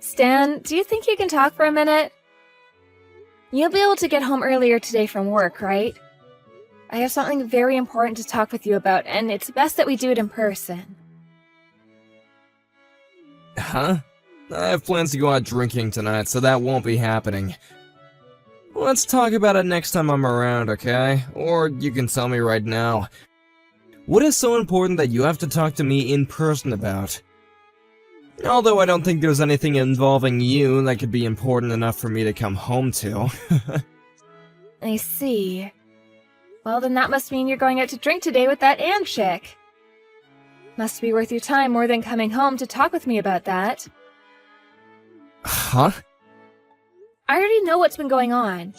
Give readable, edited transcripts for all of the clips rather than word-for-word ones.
Stan, do you think you can talk for a minute? You'll be able to get home earlier today from work, right? I have something very important to talk with you about, and it's best that we do it in person. Huh? I have plans to go out drinking tonight, so that won't be happening. Let's talk about it next time I'm around, okay? Or you can tell me right now. What is so important that you have to talk to me in person about? Although I don't think there's anything involving you that could be important enough for me to come home to. I see. Well, then that must mean you're going out to drink today with that Anne chick. Must be worth your time more than coming home to talk with me about that. Huh? I already know what's been going on.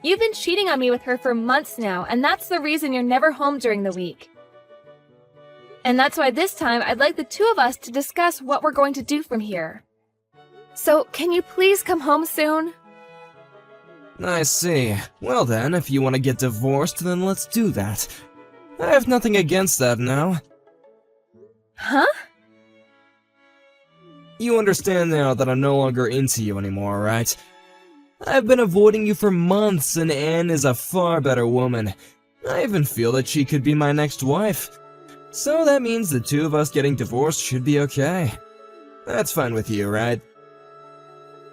You've been cheating on me with her for months now, and that's the reason you're never home during the week. And that's why this time I'd like the two of us to discuss what we're going to do from here. So, can you please come home soon? I see. Well then, if you want to get divorced, then let's do that. I have nothing against that now. Huh? You understand now that I'm no longer into you anymore, right? I've been avoiding you for months, and Anne is a far better woman. I even feel that she could be my next wife. So that means the two of us getting divorced should be okay. That's fine with you, right?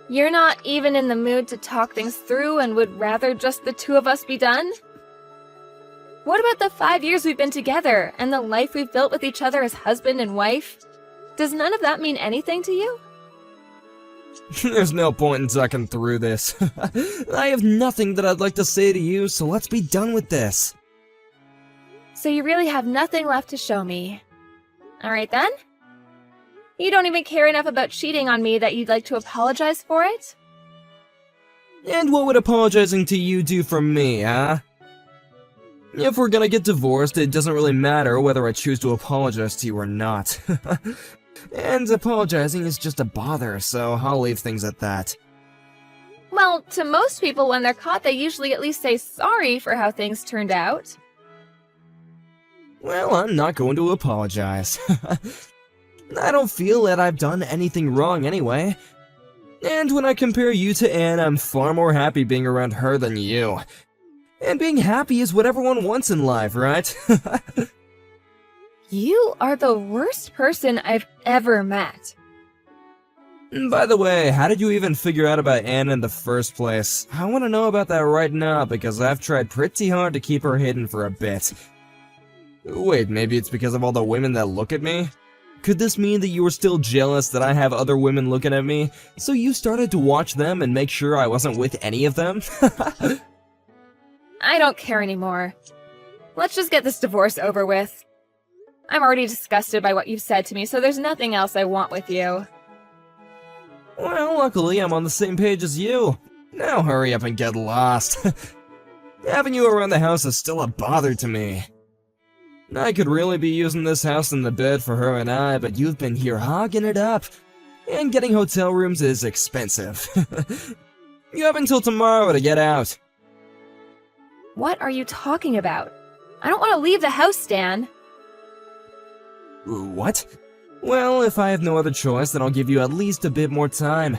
You're not even in the mood to talk things through and would rather just the two of us be done? What about the 5 years we've been together, and the life we've built with each other as husband and wife? Does none of that mean anything to you? There's no point in talking through this. I have nothing that I'd like to say to you, so let's be done with this. So you really have nothing left to show me. Alright then? You don't even care enough about cheating on me that you'd like to apologize for it? And what would apologizing to you do for me, huh? If we're gonna get divorced, it doesn't really matter whether I choose to apologize to you or not. And apologizing is just a bother, so I'll leave things at that. Well, to most people when they're caught, they usually at least say sorry for how things turned out. Well, I'm not going to apologize. I don't feel that I've done anything wrong anyway. And when I compare you to Anne, I'm far more happy being around her than you. And being happy is what everyone wants in life, right? You are the worst person I've ever met. By the way, how did you even figure out about Anne in the first place? I want to know about that right now because I've tried pretty hard to keep her hidden for a bit. Wait, maybe it's because of all the women that look at me? Could this mean that you were still jealous that I have other women looking at me, so you started to watch them and make sure I wasn't with any of them? I don't care anymore. Let's just get this divorce over with. I'm already disgusted by what you've said to me, so there's nothing else I want with you. Well, luckily I'm on the same page as you. Now hurry up and get lost. Having you around the house is still a bother to me. I could really be using this house and the bed for her and I, but you've been here hogging it up. And getting hotel rooms is expensive. You have until tomorrow to get out. What are you talking about? I don't want to leave the house, Stan. What? Well, if I have no other choice, then I'll give you at least a bit more time.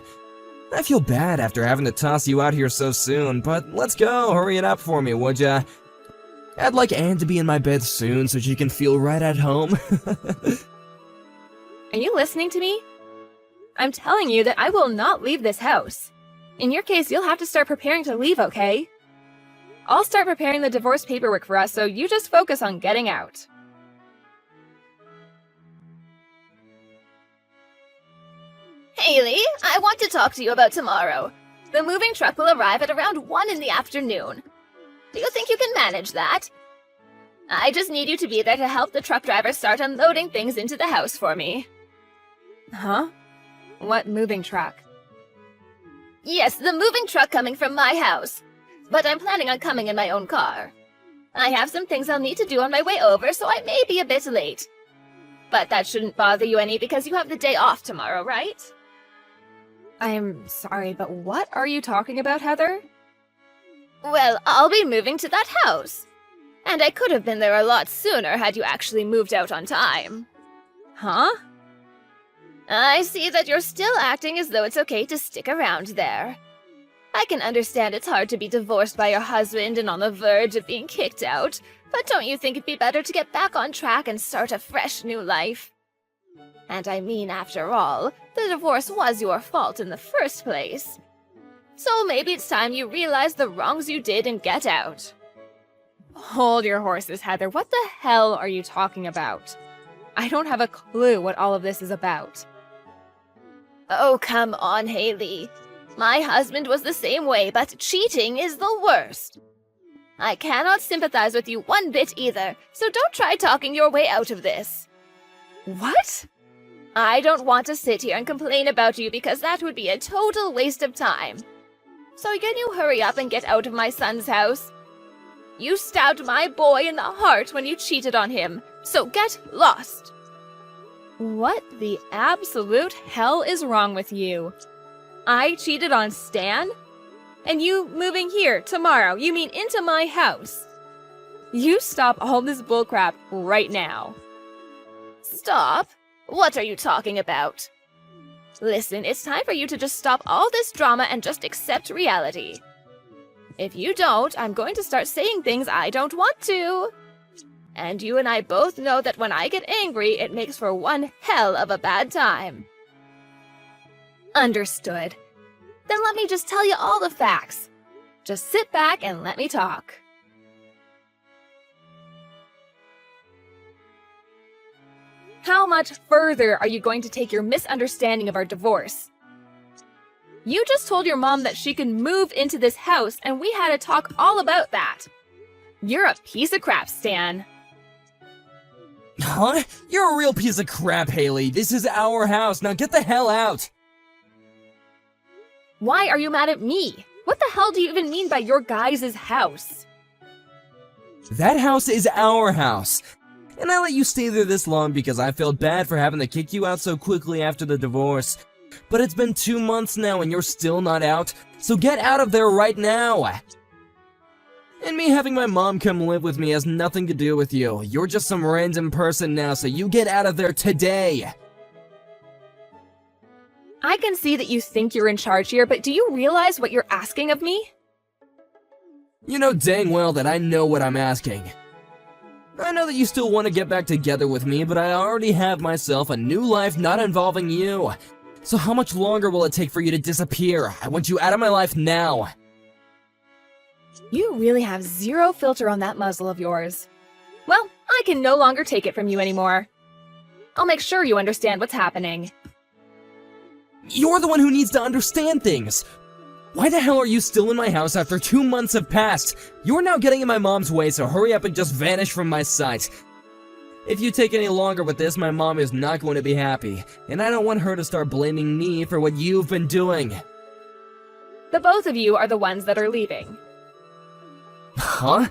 I feel bad after having to toss you out here so soon, but let's go, hurry it up for me, would ya? I'd like Anne to be in my bed soon so she can feel right at home. Are you listening to me? I'm telling you that I will not leave this house. In your case, you'll have to start preparing to leave, okay? I'll start preparing the divorce paperwork for us, so you just focus on getting out. Haley, I want to talk to you about tomorrow. The moving truck will arrive at around 1 in the afternoon. Do you think you can manage that? I just need you to be there to help the truck driver start unloading things into the house for me. Huh? What moving truck? Yes, the moving truck coming from my house. But I'm planning on coming in my own car. I have some things I'll need to do on my way over, so I may be a bit late. But that shouldn't bother you any because you have the day off tomorrow, right? I'm sorry, but what are you talking about, Heather? Well, I'll be moving to that house. And I could have been there a lot sooner had you actually moved out on time. Huh? I see that you're still acting as though it's okay to stick around there. I can understand it's hard to be divorced by your husband and on the verge of being kicked out, but don't you think it'd be better to get back on track and start a fresh new life? And I mean, after all, the divorce was your fault in the first place. So maybe it's time you realize the wrongs you did and get out. Hold your horses, Heather. What the hell are you talking about? I don't have a clue what all of this is about. Oh, come on, Haley. My husband was the same way, but cheating is the worst. I cannot sympathize with you one bit either, so don't try talking your way out of this. What? I don't want to sit here and complain about you because that would be a total waste of time. So can you hurry up and get out of my son's house? You stabbed my boy in the heart when you cheated on him, so get lost. What the absolute hell is wrong with you? I cheated on Stan? And you moving here tomorrow, you mean into my house? You stop all this bullcrap right now. Stop? What are you talking about? Listen, it's time for you to just stop all this drama and just accept reality. If you don't, I'm going to start saying things I don't want to. And you and I both know that when I get angry, it makes for one hell of a bad time. Understood. Then let me just tell you all the facts. Just sit back and let me talk. How much further are you going to take your misunderstanding of our divorce? You just told your mom that she can move into this house, and we had a talk all about that. You're a piece of crap, Stan. Huh? You're a real piece of crap, Haley. This is our house. Now get the hell out. Why are you mad at me? What the hell do you even mean by your guys' house? That house is our house. And I let you stay there this long because I felt bad for having to kick you out so quickly after the divorce. But it's been 2 months now and you're still not out, so get out of there right now! And me having my mom come live with me has nothing to do with you. You're just some random person now, so you get out of there today! I can see that you think you're in charge here, but do you realize what you're asking of me? You know dang well that I know what I'm asking. I know that you still want to get back together with me, but I already have myself a new life not involving you. So how much longer will it take for you to disappear? I want you out of my life now. You really have zero filter on that muzzle of yours. Well, I can no longer take it from you anymore. I'll make sure you understand what's happening. You're the one who needs to understand things. Why the hell are you still in my house after 2 months have passed? You're now getting in my mom's way, so hurry up and just vanish from my sight. If you take any longer with this, my mom is not going to be happy, and I don't want her to start blaming me for what you've been doing. The both of you are the ones that are leaving. Huh?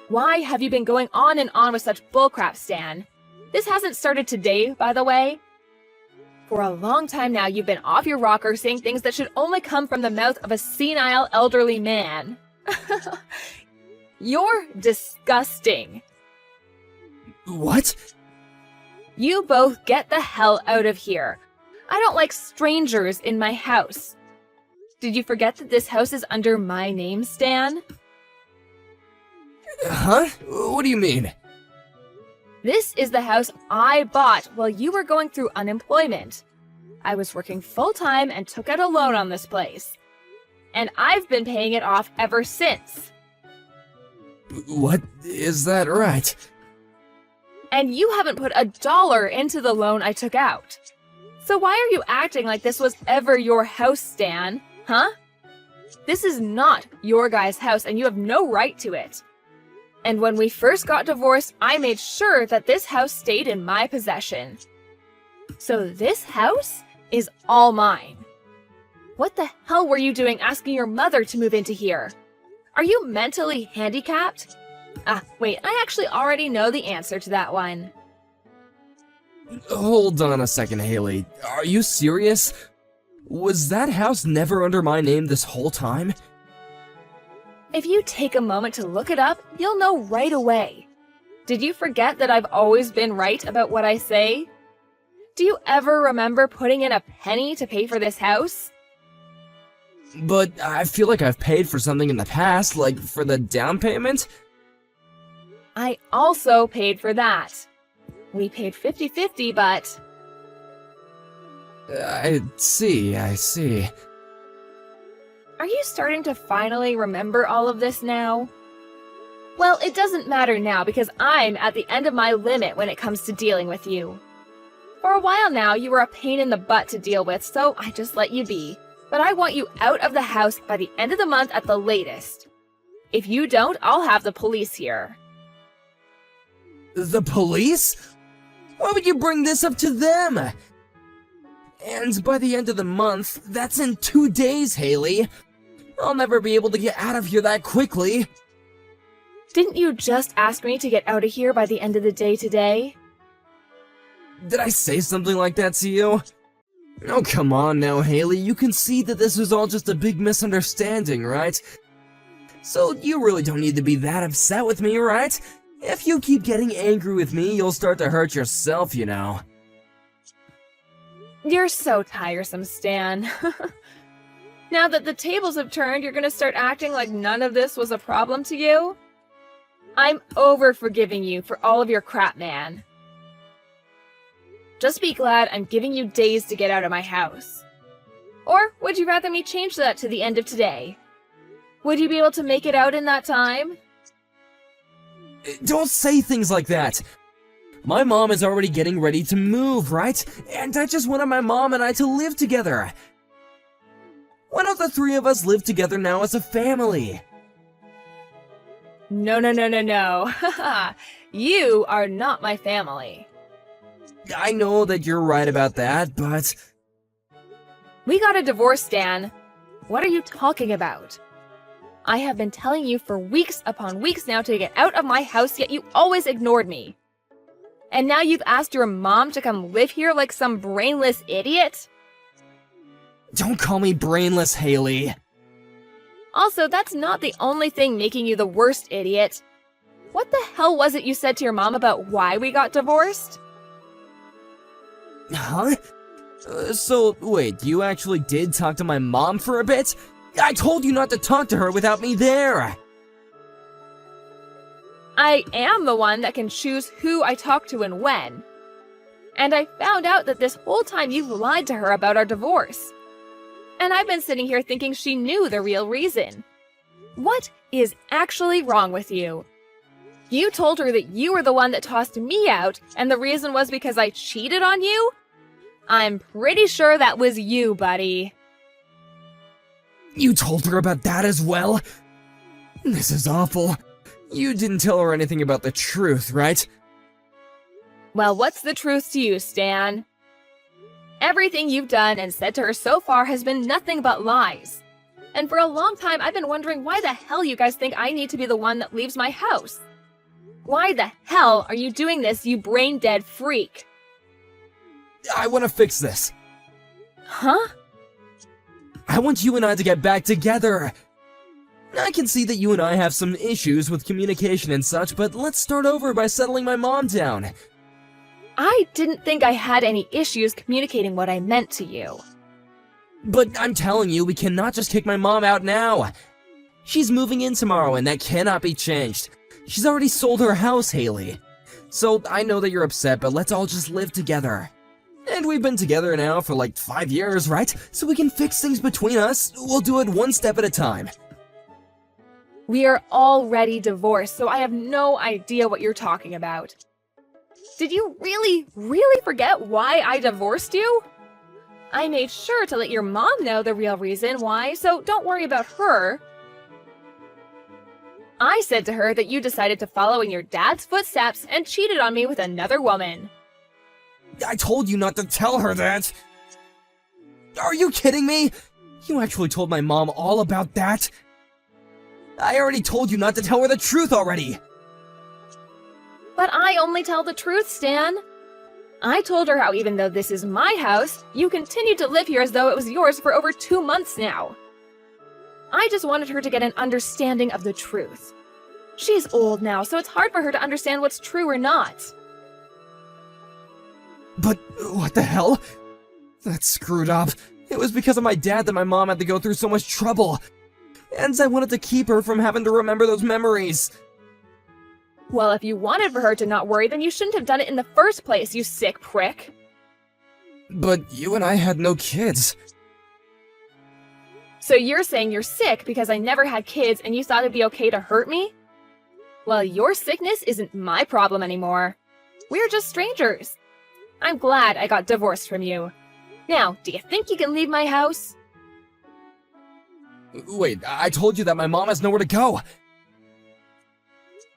Why have you been going on and on with such bullcrap, Stan? This hasn't started today, by the way. For a long time now, you've been off your rocker saying things that should only come from the mouth of a senile elderly man. You're disgusting. What? You both get the hell out of here. I don't like strangers in my house. Did you forget that this house is under my name, Stan? Huh? What do you mean? This is the house I bought while you were going through unemployment. I was working full-time and took out a loan on this place. And I've been paying it off ever since. What? Is that right? And you haven't put $1 into the loan I took out. So why are you acting like this was ever your house, Stan? Huh? This is not your guy's house and you have no right to it. And when we first got divorced, I made sure that this house stayed in my possession. So this house is all mine. What the hell were you doing asking your mother to move into here? Are you mentally handicapped? Wait, I actually already know the answer to that one. Hold on a second, Haley. Are you serious? Was that house never under my name this whole time? If you take a moment to look it up, you'll know right away. Did you forget that I've always been right about what I say? Do you ever remember putting in a penny to pay for this house? But I feel like I've paid for something in the past, like for the down payment. I also paid for that. We paid 50-50, but... I see. Are you starting to finally remember all of this now? Well, it doesn't matter now because I'm at the end of my limit when it comes to dealing with you. For a while now, you were a pain in the butt to deal with, so I just let you be. But I want you out of the house by the end of the month at the latest. If you don't, I'll have the police here. The police? Why would you bring this up to them? And by the end of the month, that's in 2 days, Haley. I'll never be able to get out of here that quickly. Didn't you just ask me to get out of here by the end of the day today? Did I say something like that to you? Oh, come on now, Haley. You can see that this was all just a big misunderstanding, right? So you really don't need to be that upset with me, right? If you keep getting angry with me, you'll start to hurt yourself, you know. You're so tiresome, Stan. Now that the tables have turned, you're gonna start acting like none of this was a problem to you? I'm over forgiving you for all of your crap, man. Just be glad I'm giving you days to get out of my house. Or would you rather me change that to the end of today? Would you be able to make it out in that time? Don't say things like that! My mom is already getting ready to move, right? And I just wanted my mom and I to live together. Why don't the 3 of us live together now as a family? No. You are not my family. I know that you're right about that, but... We got a divorce, Stan. What are you talking about? I have been telling you for weeks upon weeks now to get out of my house, yet you always ignored me. And now you've asked your mom to come live here like some brainless idiot? Don't call me brainless, Haley. Also, that's not the only thing making you the worst idiot. What the hell was it you said to your mom about why we got divorced? Huh? So, wait, you actually did talk to my mom for a bit? I told you not to talk to her without me there! I am the one that can choose who I talk to and when. And I found out that this whole time you've lied to her about our divorce. And I've been sitting here thinking she knew the real reason. What is actually wrong with you? You told her that you were the one that tossed me out, and the reason was because I cheated on you? I'm pretty sure that was you, buddy. You told her about that as well? This is awful. You didn't tell her anything about the truth, right? Well, what's the truth to you, Stan? Everything you've done and said to her so far has been nothing but lies. And for a long time, I've been wondering why the hell you guys think I need to be the one that leaves my house. Why the hell are you doing this, you brain-dead freak? I want to fix this. Huh? I want you and I to get back together. I can see that you and I have some issues with communication and such, but let's start over by settling my mom down. I didn't think I had any issues communicating what I meant to you. But I'm telling you, we cannot just kick my mom out now. She's moving in tomorrow, and that cannot be changed. She's already sold her house, Haley. So I know that you're upset, but let's all just live together. And we've been together now for like 5 years, right? So we can fix things between us. We'll do it one step at a time. We are already divorced, so I have no idea what you're talking about. Did you really forget why I divorced you? I made sure to let your mom know the real reason why, so don't worry about her. I said to her that you decided to follow in your dad's footsteps and cheated on me with another woman. I told you not to tell her that! Are you kidding me? You actually told my mom all about that? I already told you not to tell her the truth already! But I only tell the truth, Stan. I told her how even though this is my house, you continued to live here as though it was yours for over 2 months now. I just wanted her to get an understanding of the truth. She's old now, so it's hard for her to understand what's true or not. But what the hell? That's screwed up. It was because of my dad that my mom had to go through so much trouble. And I wanted to keep her from having to remember those memories. Well, if you wanted for her to not worry, then you shouldn't have done it in the first place, you sick prick. But you and I had no kids. So you're saying you're sick because I never had kids and you thought it'd be okay to hurt me? Well, your sickness isn't my problem anymore. We're just strangers. I'm glad I got divorced from you. Now, do you think you can leave my house? Wait, I told you that my mom has nowhere to go.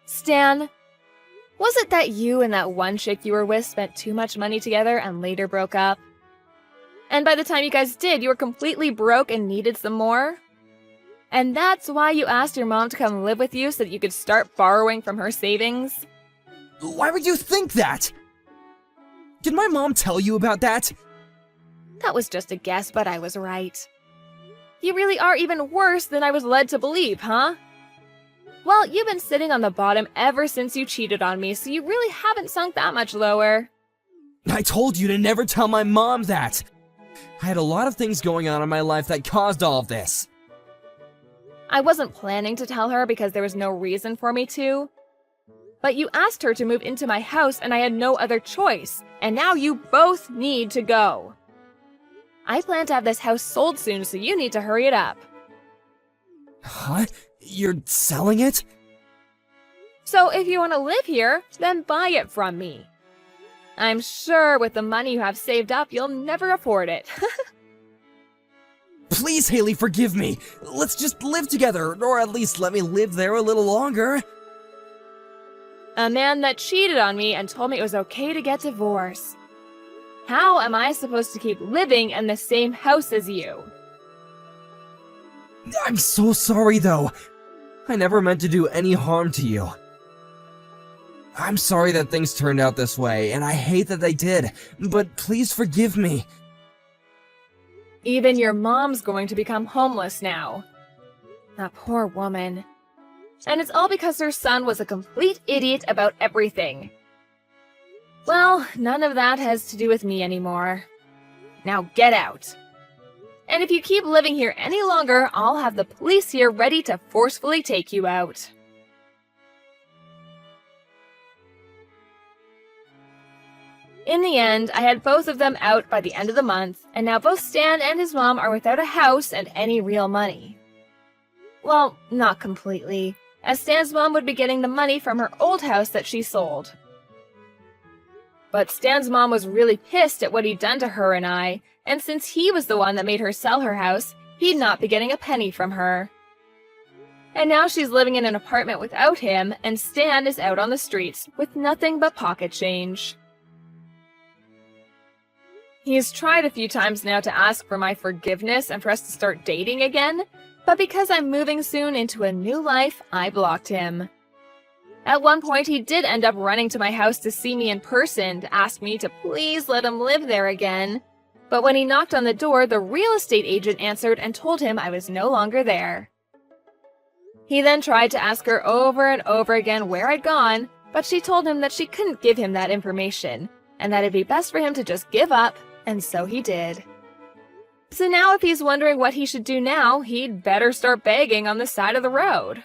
Stan, was it that you and that one chick you were with spent too much money together and later broke up? And by the time you guys did, you were completely broke and needed some more? And that's why you asked your mom to come live with you so that you could start borrowing from her savings? Why would you think that? Did my mom tell you about that? That was just a guess, but I was right. You really are even worse than I was led to believe, huh? Well, you've been sitting on the bottom ever since you cheated on me, so you really haven't sunk that much lower. I told you to never tell my mom that. I had a lot of things going on in my life that caused all of this. I wasn't planning to tell her because there was no reason for me to. But you asked her to move into my house and I had no other choice, and now you both need to go. I plan to have this house sold soon, so you need to hurry it up. Huh? You're selling it? So if you want to live here, then buy it from me. I'm sure with the money you have saved up, you'll never afford it. Please, Haley, forgive me. Let's just live together, or at least let me live there a little longer. A man that cheated on me and told me it was okay to get divorced. How am I supposed to keep living in the same house as you? I'm so sorry, though. I never meant to do any harm to you. I'm sorry that things turned out this way, and I hate that they did, but please forgive me. Even your mom's going to become homeless now. That poor woman. And it's all because her son was a complete idiot about everything. Well, none of that has to do with me anymore. Now get out. And if you keep living here any longer, I'll have the police here ready to forcefully take you out. In the end, I had both of them out by the end of the month, and now both Stan and his mom are without a house and any real money. Well, not completely, as Stan's mom would be getting the money from her old house that she sold. But Stan's mom was really pissed at what he'd done to her and I, and since he was the one that made her sell her house, he'd not be getting a penny from her. And now she's living in an apartment without him, and Stan is out on the streets with nothing but pocket change. He's tried a few times now to ask for my forgiveness and for us to start dating again, but because I'm moving soon into a new life, I blocked him. At one point, he did end up running to my house to see me in person to ask me to please let him live there again. But when he knocked on the door, the real estate agent answered and told him I was no longer there. He then tried to ask her over and over again where I'd gone, but she told him that she couldn't give him that information, and that it'd be best for him to just give up, and so he did. So now if he's wondering what he should do now, he'd better start begging on the side of the road.